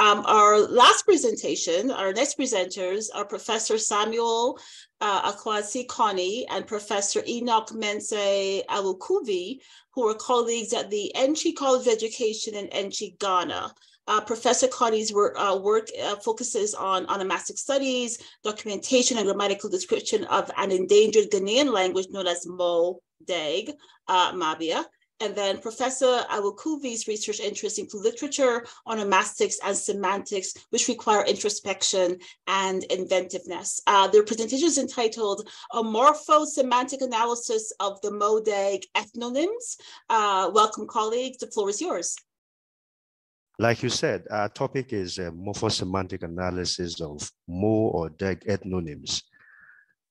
Our last presentation, our next presenters are Professor Samuel Akwasi Konney and Professor Enoch Mensah Awukuvi, who are colleagues at the Enchi College of Education in Enchi, Ghana. Professor Konney's work focuses on onomastic studies, documentation, and grammatical description of an endangered Ghanaian language known as Mo Deg Mabia. And then Professor Awukuvi's research interests include literature, onomastics, and semantics, which require introspection and inventiveness. Their presentation is entitled A Morphosemantic Analysis of the Mo Deg Ethnonyms. Welcome, colleagues. The floor is yours. Like you said, our topic is a morphosemantic analysis of Mo or Deg ethnonyms.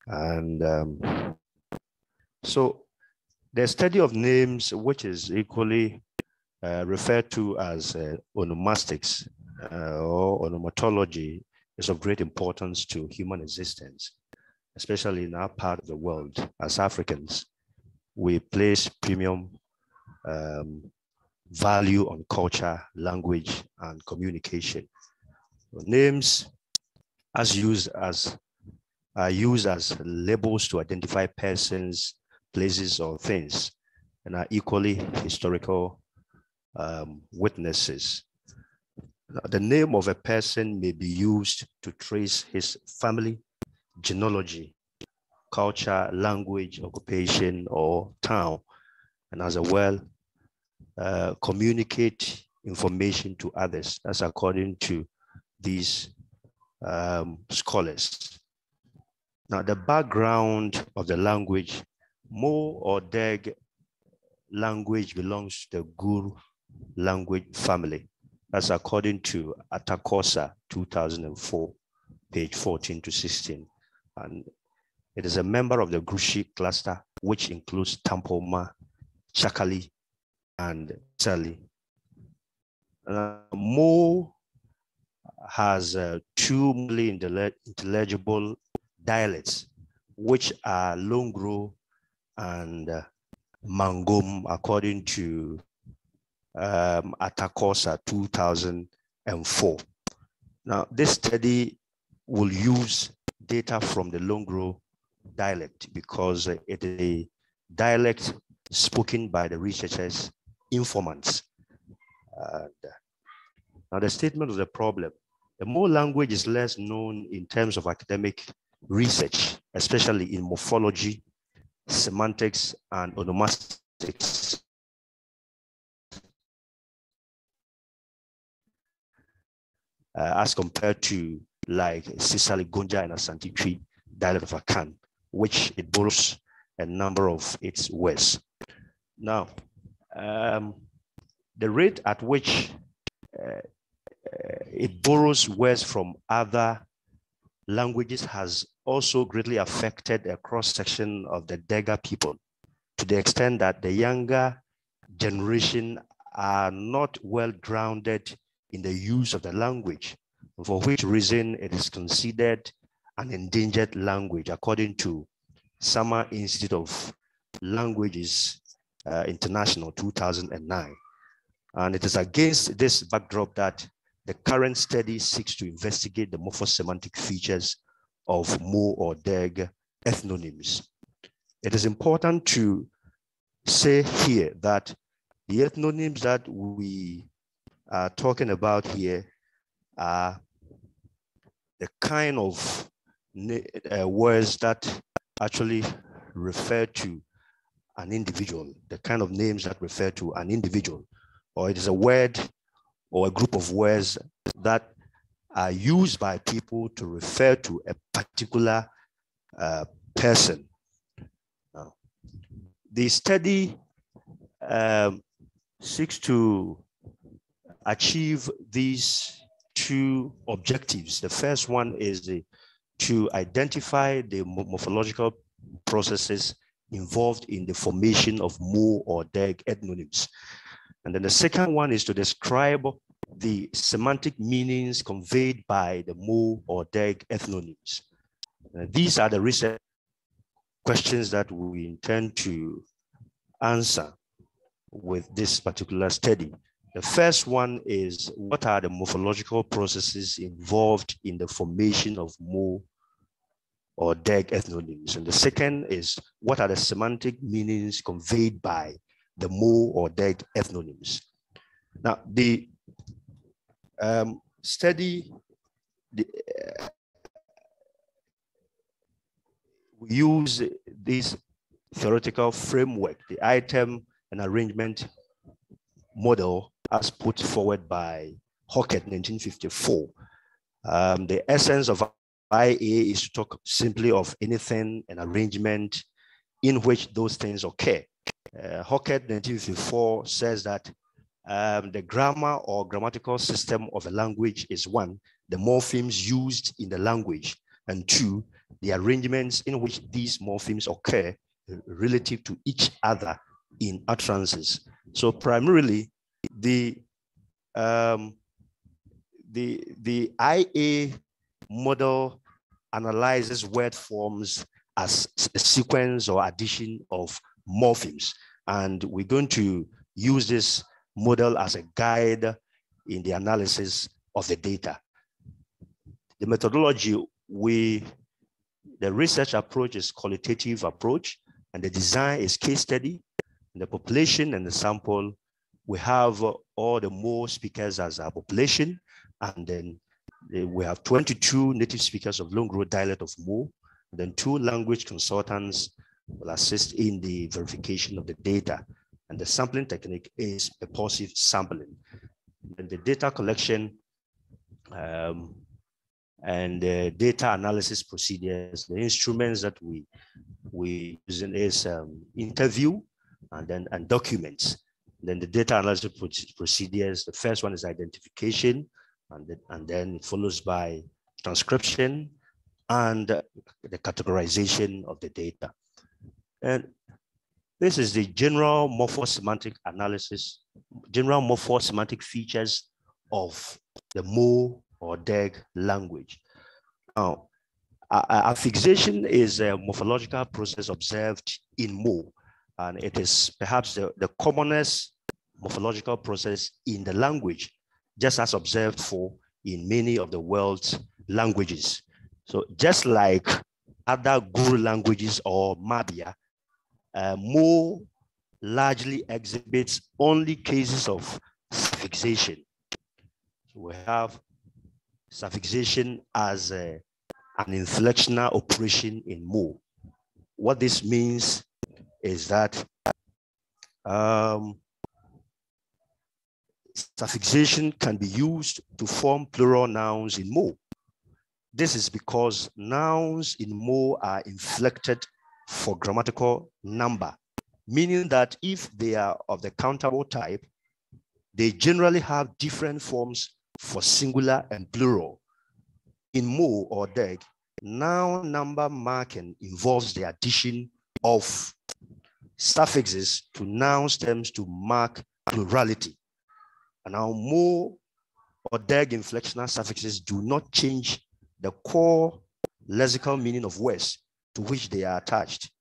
And so the study of names, which is equally referred to as onomastics or onomatology, is of great importance to human existence, especially in our part of the world. As Africans, we place premium value on culture, language, and communication. Names are used as labels to identify persons, places, or things, and are equally historical witnesses. The name of a person may be used to trace his family, genealogy, culture, language, occupation, or town, and as well communicate information to others. That's according to these scholars. Now, the background of the language, Mo or Deg language belongs to the Gur language family. That's according to Atakosa 2004, page 14 to 16. And it is a member of the Gushi cluster, which includes Tampoma, Chakali, and Sisaalì. Mo has two really intelligible dialects, which are Longro and Mangom, according to Atakosa 2004. Now, this study will use data from the Longro dialect because it is a dialect spoken by the researchers' informants. Now, the statement of the problem: the Mo language is less known in terms of academic research, especially in morphology, semantics, and onomastics. As compared to like Sisaalì, Gonja, and Asante Twi dialect of Akan, which it borrows a number of its words. Now, the rate at which it borrows words from other languages has also greatly affected a cross-section of the Dega people, to the extent that the younger generation are not well grounded in the use of the language, for which reason it is considered an endangered language, according to Sama Institute of Linguistics International 2009. And it is against this backdrop that the current study seeks to investigate the morphosemantic features of Mo or Deg ethnonyms. It is important to say here that the ethnonyms that we are talking about here are the kind of words that actually refer to an individual, the kind of names that refer to an individual, or it is a word or a group of words that are used by people to refer to a particular person. Now, the study seeks to achieve these two objectives. The first one is to identify the morphological processes involved in the formation of Mo or Deg ethnonyms. And then the second one is to describe the semantic meanings conveyed by the Mo or Deg ethnonyms. These are the research questions that we intend to answer with this particular study. The first one is, what are the morphological processes involved in the formation of Mo or Deg ethnonyms? And the second is, what are the semantic meanings conveyed by the Mo or Deg ethnonyms? Now, the study, we use this theoretical framework, the item and arrangement model as put forward by Hockett in 1954. The essence of IA is to talk simply of anything, an arrangement in which those things occur. Hockett 1954 says that the grammar or grammatical system of a language is one, the morphemes used in the language, and two, the arrangements in which these morphemes occur relative to each other in utterances. So primarily, the IA model analyzes word forms as a sequence or addition of morphemes. And we're going to use this model as a guide in the analysis of the data. The methodology, the research approach is qualitative approach, and the design is case study. And the population and the sample, we have all the Mo speakers as our population, and then we have 22 native speakers of long-road dialect of Mo, and then 2 language consultants will assist in the verification of the data. And the sampling technique is purposive sampling. And the data collection and the data analysis procedures, the instruments that we use is interview and documents. Then the data analysis procedures, the first one is identification, and then it follows by transcription and the categorization of the data. And this is the general morphosemantic analysis, general morphosemantic features of the Mo or Deg language. Now, affixation is a morphological process observed in Mo, and it is perhaps the commonest morphological process in the language, just as observed for in many of the world's languages. So just like other Guru languages or Mabia, Mo largely exhibits only cases of suffixation. So we have suffixation as an inflectional operation in Mo. What this means is that suffixation can be used to form plural nouns in Mo. This is because nouns in Mo are inflected for grammatical number, meaning that if they are of the countable type, they generally have different forms for singular and plural. In Mo or Deg, noun number marking involves the addition of suffixes to noun stems to mark plurality. And now Mo or Deg inflectional suffixes do not change the core lexical meaning of words to which they are attached.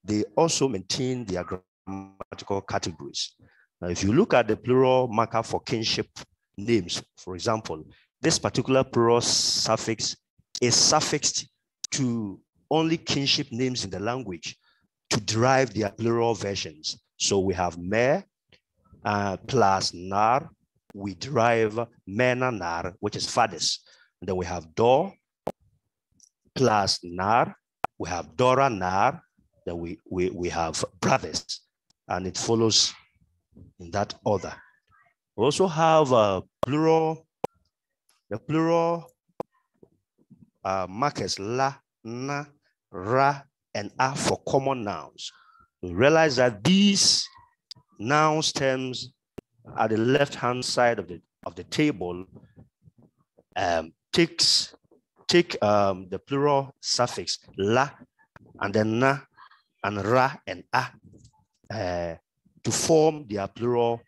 They also maintain their grammatical categories. Now, if you look at the plural marker for kinship names, for example, this particular plural suffix is suffixed to only kinship names in the language to derive their plural versions. So we have me plus nar, we derive mena nar, which is fathers. And then we have do plus nar, we have dora nar, then we have brothers, and it follows in that order. We also have the plural markers la, na, ra, and a for common nouns. We realize that these noun stems at the left-hand side of the table take the plural suffix la, and then na, and ra, and a to form their plural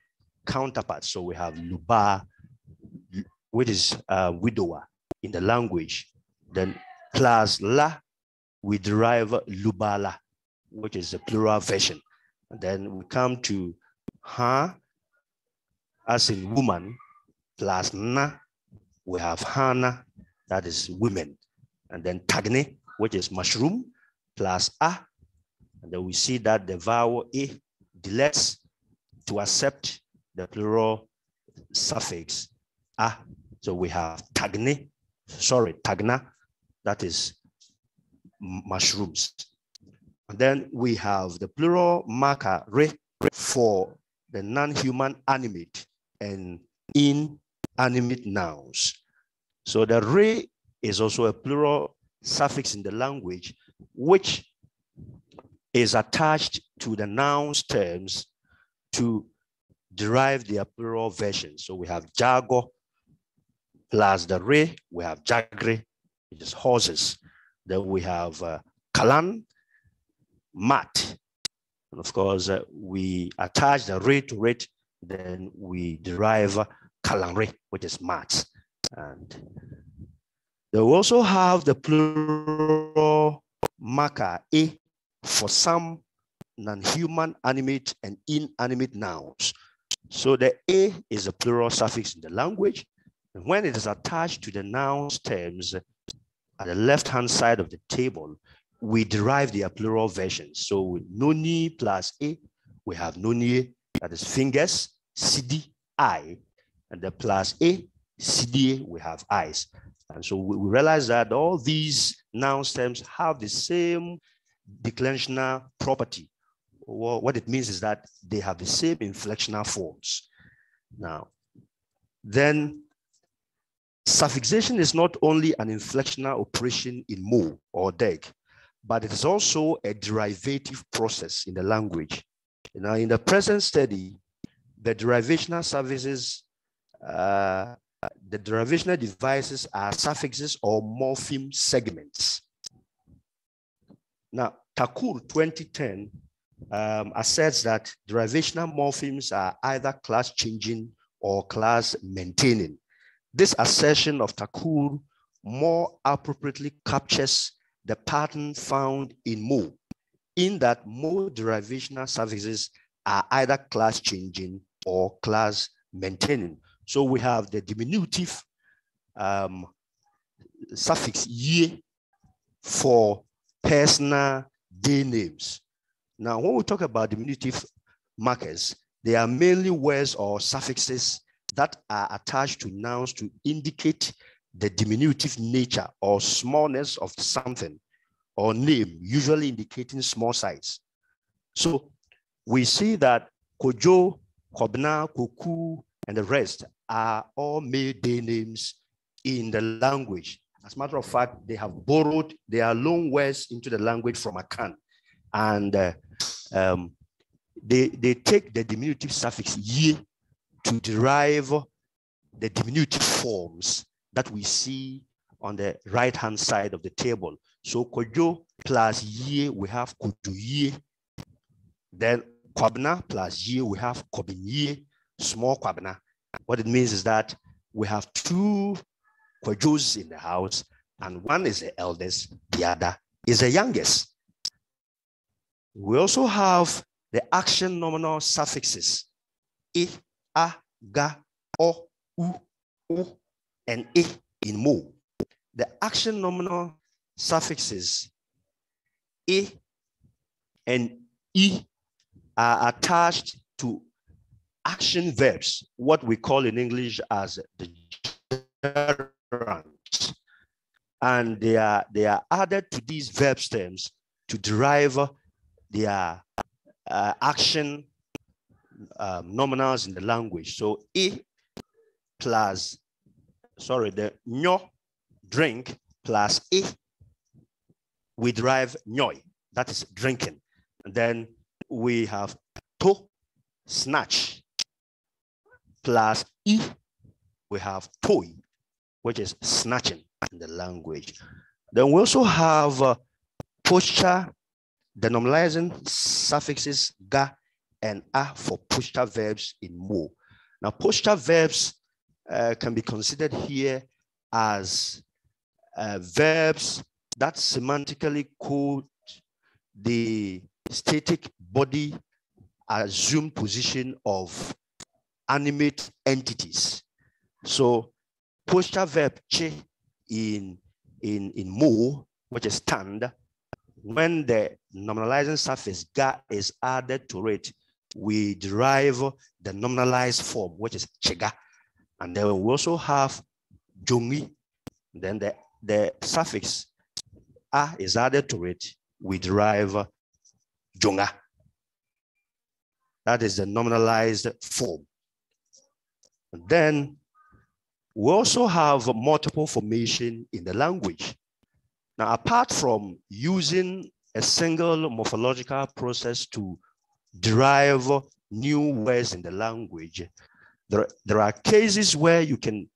counterparts. So we have luba, which is widower in the language. Then plus la, we derive lubala, which is the plural version. And then we come to ha, as in woman, plus na, we have hana, that is women. And then tagne, which is mushroom, plus a. And then we see that the vowel e deletes to accept the plural suffix a. So we have tagna, that is mushrooms. And then we have the plural marker re for the non-human animate and inanimate nouns. So the re is also a plural suffix in the language, which is attached to the nouns terms to derive their plural versions. So we have jago plus the re, we have jagre, which is horses. Then we have kalan, mat. And of course, we attach the re to it, then we derive kalanre, which is mat. And they also have the plural marker a for some non-human animate and inanimate nouns. So the a is a plural suffix in the language. And when it is attached to the nouns terms at the left-hand side of the table, we derive their plural versions. So with noni plus a, we have noni, that is fingers, sidi, eye, and the plus a, sidi, we have eyes. And so we realize that all these noun terms have the same declensional property. Well, what it means is that they have the same inflectional forms. Now, then suffixation is not only an inflectional operation in mo or deg, but it is also a derivative process in the language. Now, in the present study, the derivational suffixes, the derivational devices are suffixes or morpheme segments. Now, Thakur 2010 asserts that derivational morphemes are either class changing or class maintaining. This assertion of Thakur more appropriately captures the pattern found in mo, in that mo derivational suffixes are either class changing or class maintaining. So we have the diminutive suffix ye for personal day names. Now, when we talk about diminutive markers, they are mainly words or suffixes that are attached to nouns to indicate the diminutive nature or smallness of something or name, usually indicating small size. So we see that Kojo, Kobna, Koku, and the rest are all made day names in the language. As a matter of fact, they have borrowed their loan words into the language from Akan. And they take the diminutive suffix ye to derive the diminutive forms that we see on the right-hand side of the table. So Kojo plus ye, we have Kojoye. Then Kwabna plus ye, we have Kobinye, small Kwabna. What it means is that we have two Kojos in the house, and one is the eldest, the other is the youngest. We also have the action nominal suffixes, I, A, Ga, O, U, and I in mo. The action nominal suffixes I and I are attached to action verbs, what we call in English as the gerunds. And they are added to these verb stems to derive their action nominals in the language. So I plus, the nyo, drink, plus I, we derive nyoy, that is drinking. And then we have to, snatch, plus I, we have toy, which is snatching in the language. Then we also have posture, the normalizing suffixes ga and a for posture verbs in mo. Now, posture verbs can be considered here as verbs that semantically code the static body assumed position of animate entities. So posture verb che in mo, which is stand, when the nominalizing suffix ga is added to it, we derive the nominalized form, which is chega. And then we also have jongi. Then the suffix a is added to it, we derive jonga. That is the nominalized form. And then we also have multiple formation in the language. Now, apart from using a single morphological process to derive new words in the language, there are cases where you can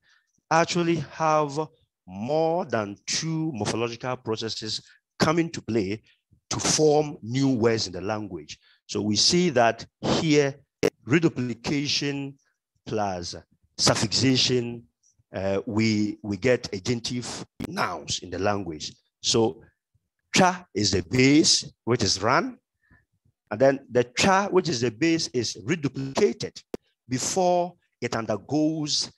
actually have more than two morphological processes come into play to form new words in the language. So we see that here, reduplication plus suffixation, we get agentive nouns in the language. So cha is the base, which is run, and then the cha, which is the base, is reduplicated before it undergoes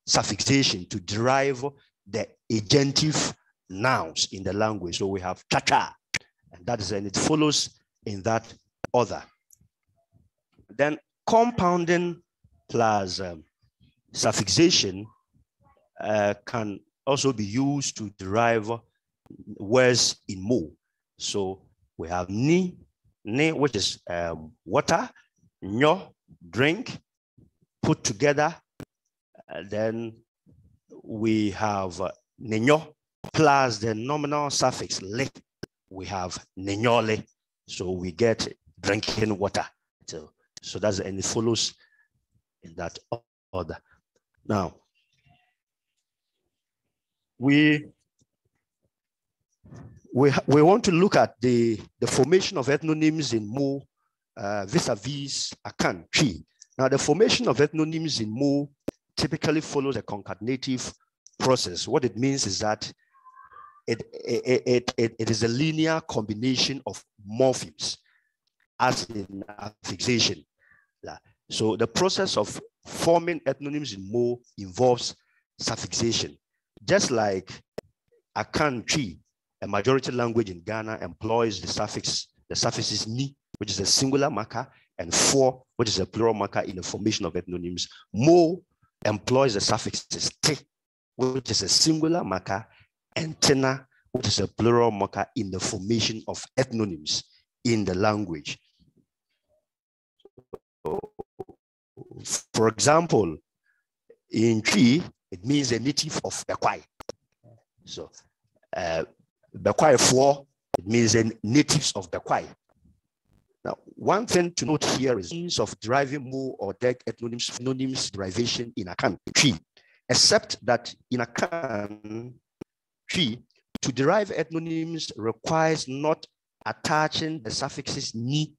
suffixation to derive the agentive nouns in the language. So we have cha-cha, and that is, and it follows in that order. Then compounding plus suffixation can also be used to derive words in mo. So we have ni, which is water, nyo, drink, put together. Then we have nenyo plus the nominal suffix le. We have nenyole. So we get drinking water. So that's, and it follows in that order. Now, we want to look at the formation of ethnonyms in Mo vis-a-vis Akan tree. Now, the formation of ethnonyms in Mo typically follows a concatenative process. What it means is that it is a linear combination of morphemes, as in affixation. So the process of forming ethnonyms in Mo involves suffixation. Just like Akan tree, a majority language in Ghana employs the suffixes ni, which is a singular marker, and for, which is a plural marker in the formation of ethnonyms. Mo employs the suffixes te, which is a singular marker, and tena, which is a plural marker in the formation of ethnonyms in the language. For example, in tree, it means a native of Bekwai. So, Bekwai for, it means a natives of Bekwai. Now, one thing to note here is means of deriving Mo or Deg ethnonyms derivation in Akan tree, except that in Akan tree, to derive ethnonyms requires not attaching the suffixes ni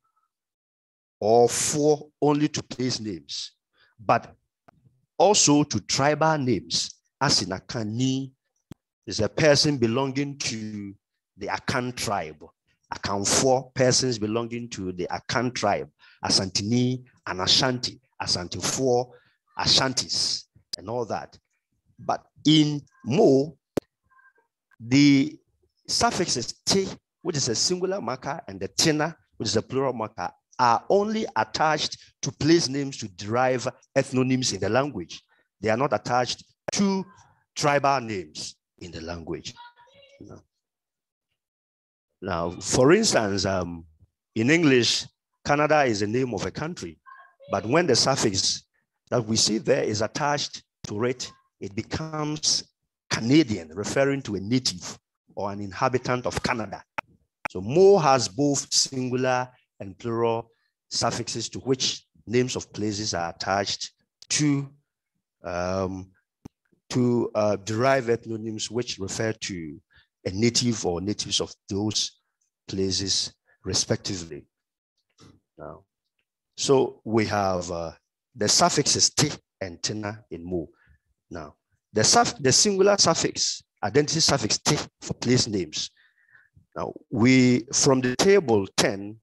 or for only to place names, but also to tribal names, as in Akan ni is a person belonging to the Akan tribe. Akan for persons belonging to the Akan tribe, Asantini and Ashanti, Asante for Ashantis, and all that. But in Mo, the suffixes te, which is a singular marker, and the tena, which is a plural marker, are only attached to place names to derive ethnonyms in the language. They are not attached to tribal names in the language. Now, for instance, in English, Canada is the name of a country, but when the suffix that we see there is attached to it, it becomes Canadian, referring to a native or an inhabitant of Canada. So Mo has both singular and plural suffixes to which names of places are attached to derive ethnonyms which refer to a native or natives of those places respectively. Now, so we have the suffixes te and tena in Mo. Now, the singular suffix, identity suffix te for place names. Now, from the table 10,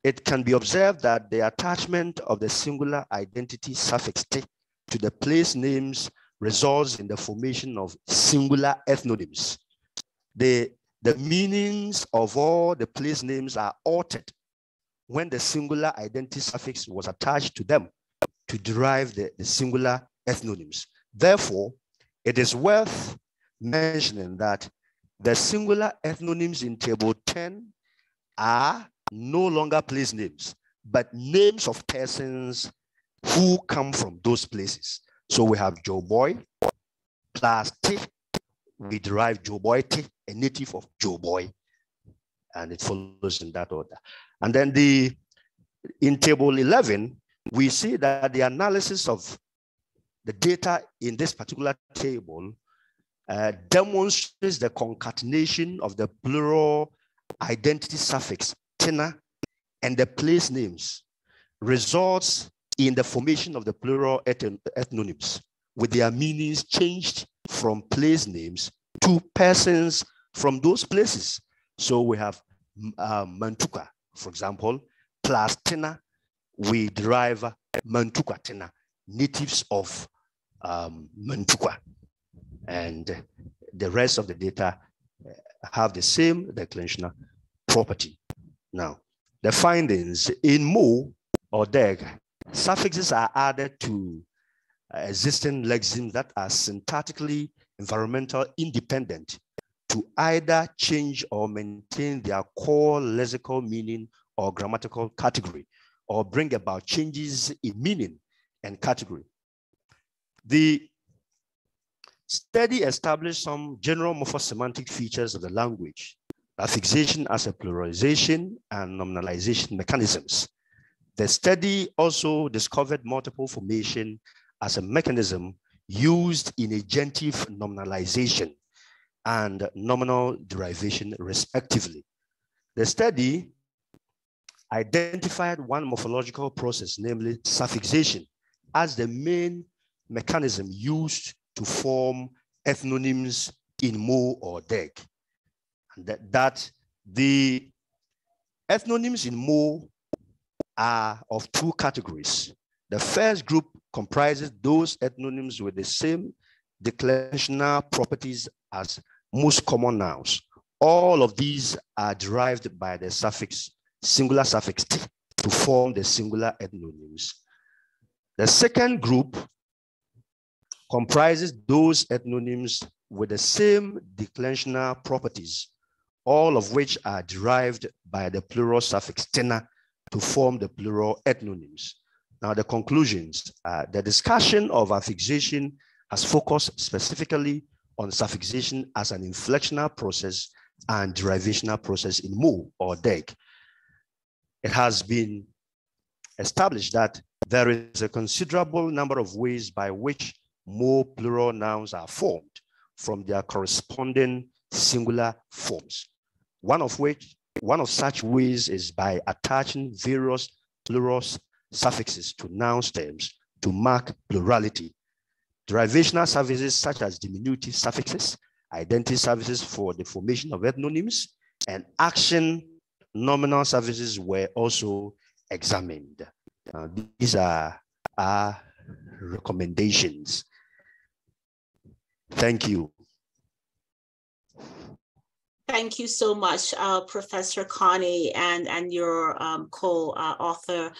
it can be observed that the attachment of the singular identity suffix t to the place names results in the formation of singular ethnonyms. The meanings of all the place names are altered when the singular identity suffix was attached to them to derive the singular ethnonyms. Therefore, it is worth mentioning that the singular ethnonyms in table 10 are no longer place names, but names of persons who come from those places. So we have Joe Boy plus T. We derive Joe Boy T, a native of Joe Boy, and it follows in that order. And then in table 11, we see that the analysis of the data in this particular table demonstrates the concatenation of the plural identity suffix tina and the place names results in the formation of the plural ethnonyms with their meanings changed from place names to persons from those places. So we have Mantuka, for example, plus tina, we derive Mantuka tina, natives of Mantuka. And the rest of the data have the same declinational property. Now, the findings in Mo or Deg, suffixes are added to existing lexemes that are syntactically environmental independent to either change or maintain their core lexical meaning or grammatical category, or bring about changes in meaning and category. The study established some general morphosemantic features of the language, affixation as a pluralization and nominalization mechanisms. The study also discovered multiple formation as a mechanism used in agentive nominalization and nominal derivation, respectively. The study identified one morphological process, namely suffixation, as the main mechanism used to form ethnonyms in Mo or Deg. And that the ethnonyms in Mo are of two categories. The first group comprises those ethnonyms with the same declinational properties as most common nouns. All of these are derived by the suffix, singular suffix t, to form the singular ethnonyms. The second group comprises those ethnonyms with the same declinational properties, all of which are derived by the plural suffix tina to form the plural ethnonyms. Now, the conclusions, the discussion of affixation has focused specifically on suffixation as an inflectional process and derivational process in Mo or Deg. It has been established that there is a considerable number of ways by which Mo plural nouns are formed from their corresponding singular forms. One of such ways is by attaching various plural suffixes to noun stems to mark plurality. Derivational suffixes such as diminutive suffixes, identity suffixes for the formation of ethnonyms, and action nominal suffixes were also examined. These are our recommendations. Thank you. Thank you so much, Professor Konney, and your co-author,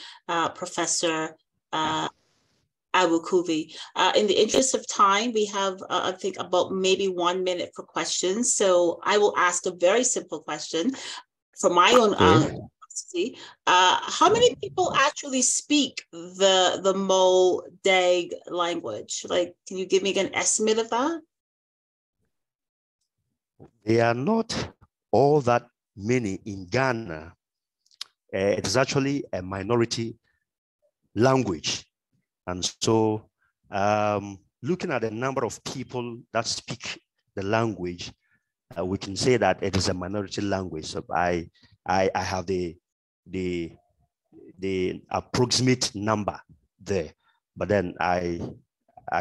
Professor Awukuvi. In the interest of time, we have, I think, about maybe 1 minute for questions. So I will ask a very simple question for my own curiosity. How many people actually speak the Mo Deg language? Like, can you give me an estimate of that? They are not all that many in Ghana. It is actually a minority language. And so looking at the number of people that speak the language, we can say that it is a minority language. So I have the approximate number there, but then I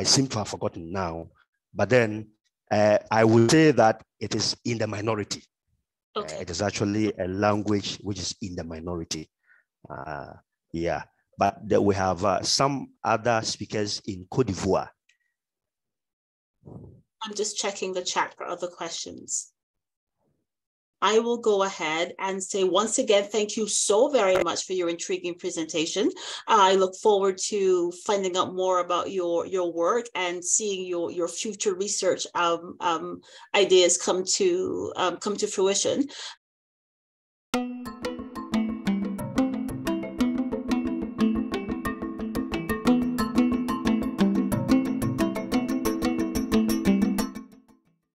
seem to have forgotten now. But then I would say that it is in the minority. Okay. It is actually a language which is in the minority. Yeah, but we have some other speakers in Côte d'Ivoire. I'm just checking the chat for other questions. I will go ahead and say once again, thank you so very much for your intriguing presentation. I look forward to finding out more about your work and seeing your future research ideas come to fruition.